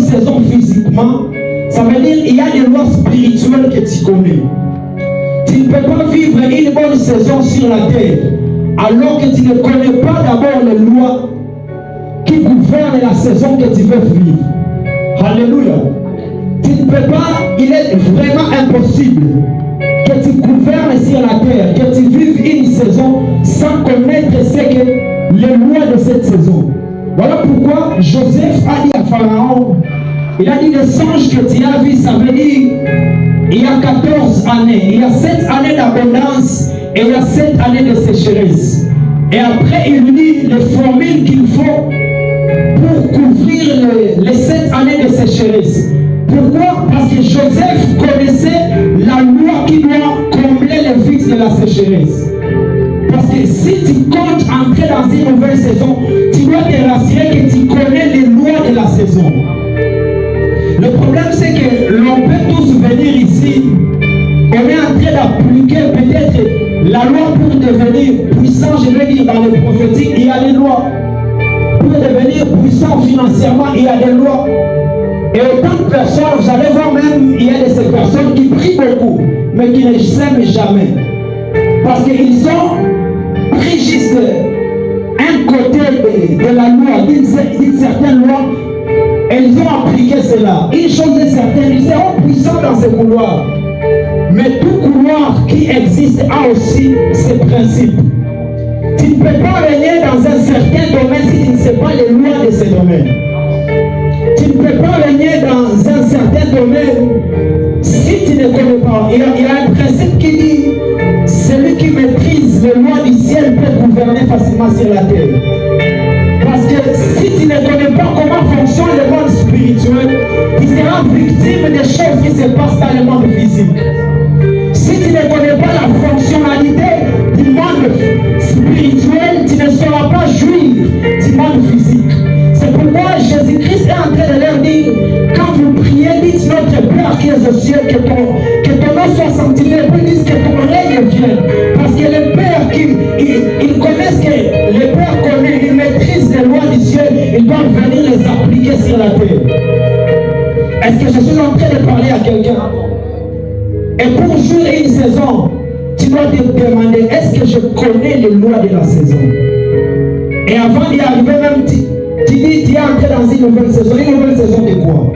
saison physiquement, ça veut dire qu'il y a des lois spirituelles que tu connais. Tu ne peux pas vivre une bonne saison sur la terre alors que tu ne connais pas d'abord les lois qui gouvernent la saison que tu veux vivre. Alléluia. Tu ne peux pas, il est vraiment impossible que tu gouvernes sur la terre, que tu vives une saison sans connaître ce que les lois de cette saison. Voilà pourquoi Joseph a dit à Pharaon, il a dit le songe que tu as vu, ça veut dire il y a 14 années, il y a 7 années d'abondance et il y a 7 années de sécheresse. Et après il lui dit les formules qu'il faut pour couvrir les 7 années de sécheresse. Pourquoi? Parce que Joseph connaissait la loi qui doit combler les vides de la sécheresse. Parce que si tu comptes entrer dans une nouvelle saison, tu dois te rassurer que tu connais les lois de la saison. Le problème c'est que l'on peut tous venir ici, on est en train d'appliquer peut-être la loi pour devenir puissant, je vais dire dans le prophétique, il y a des lois. Pour devenir puissant financièrement, il y a des lois. Et autant de personnes, vous allez voir même, il y a de ces personnes qui prient beaucoup, mais qui ne s'aiment jamais. Parce qu'ils ont pris juste un côté de la loi, d'une certaine loi, et ils ont appliqué cela. Une chose est certaine, ils seront puissants dans ces couloirs. Mais tout couloir qui existe a aussi ses principes. Tu ne peux pas régner dans un certain domaine si tu ne sais pas les lois de ce domaine. Tu ne peux pas régner dans un certain domaine si tu ne connais pas. Il y a un principe qui dit celui qui maîtrise les lois du ciel peut gouverner facilement sur la terre. Parce que si tu ne connais pas comment fonctionne le monde spirituel, tu seras victime des choses qui se passent dans le monde physique. Si tu ne connais pas la fonctionnalité du monde spirituel, tu ne sauras pas jouir du monde physique. C'est pourquoi Jésus-Christ est en train de leur dire, quand vous priez, dites notre Père qui est aux cieux, que ton nom soit sanctifié, puis dites que ton règne vienne. Parce que les pères, ils connaissent que les pères connaissent, ils maîtrisent les lois du ciel, ils doivent venir les appliquer sur la terre. Est-ce que je suis en train de parler à quelqu'un? Et pour jouer une saison, tu dois te demander, est-ce que je connais les lois de la saison? Et avant d'y arriver même, tu dis, tu es entré dans une nouvelle saison. Une nouvelle saison de quoi?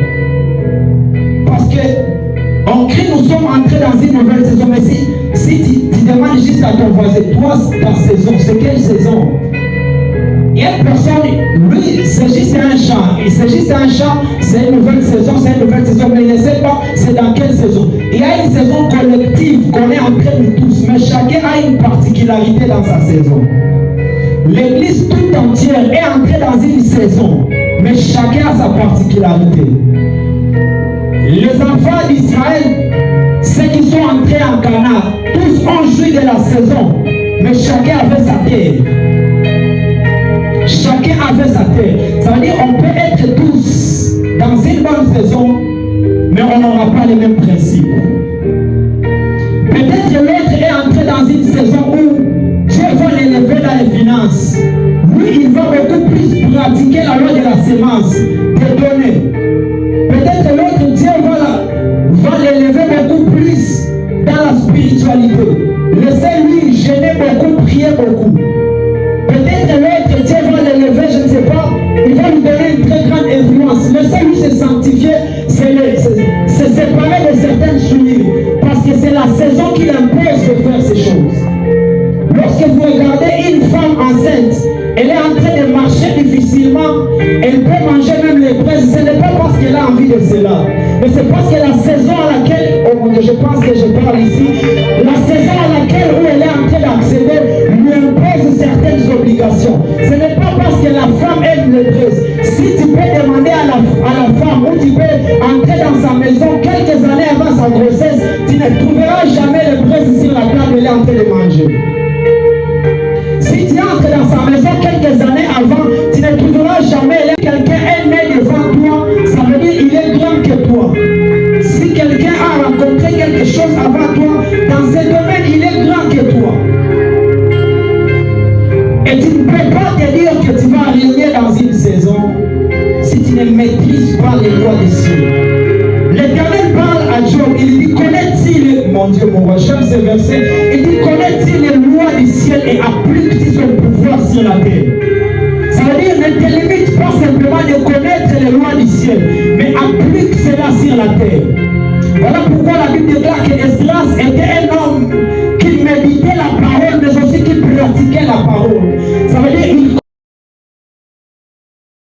Parce que en Christ, nous sommes entrés dans une nouvelle saison. Mais si tu demandes juste à ton voisin, toi, ta saison, c'est quelle saison? Il y a une personne, lui, c'est juste un champ. C'est juste un champ, c'est une nouvelle saison, mais il ne sait pas c'est dans quelle saison. Il y a une saison collective qu'on est en train de tous, mais chacun a une particularité dans sa saison. L'église tout entière est entrée dans une saison, mais chacun a sa particularité. Les enfants d'Israël, ceux qui sont entrés en Canaan, tous ont joui de la saison, mais chacun avait sa terre. Chacun avait sa terre. Ça veut dire qu'on peut être tous dans une bonne saison, mais on n'aura pas les mêmes principes. Peut-être l'autre est entré dans une saison où Dieu va l'élever dans les finances. Lui, il va beaucoup plus pratiquer la loi de la sémence, de donner. Peut-être l'autre, Dieu va l'élever beaucoup plus dans la spiritualité. Laissez-lui gêner beaucoup, prier beaucoup. Peut-être l'autre, Dieu va l'élever, je ne sais pas, il va lui donner une très grande influence. Laissez-lui se sanctifier, se séparer de certaines souillures. Parce que c'est la saison qui l'impose de faire ces choses. Lorsque vous regardez une femme enceinte, elle est en train de marcher difficilement, elle peut manger même les braises. Ce n'est pas parce qu'elle a envie de cela, mais c'est parce que la saison à laquelle, je pense que je parle ici, la saison à laquelle où elle est en train d'accéder lui impose certaines obligations. Ce n'est pas parce que la femme aime les braises. Si tu peux demander à la femme, ou tu peux entrer dans sa maison quelques années avant sa grossesse, tu ne trouveras jamais les braises sur la table, elle est en train de manger. Si tu entres dans sa maison quelques années avant, tu ne trouveras jamais quelqu'un est né devant toi, ça veut dire il est grand que toi. Si quelqu'un a rencontré quelque chose avant toi, dans ce domaine, il est grand que toi. Et tu ne peux pas te dire que tu vas régner dans tu ne maîtrises pas les lois des cieux. L'Éternel parle à Job, il dit, connaît-il, mon Dieu, mon roi, j'aime ce verset, il dit, connaît-il les lois du ciel et applique-t-il son pouvoir sur la terre? Ça veut dire, ne te limite pas simplement de connaître les lois du ciel, mais applique cela sur la terre. Voilà pourquoi la Bible déclare que Esdras était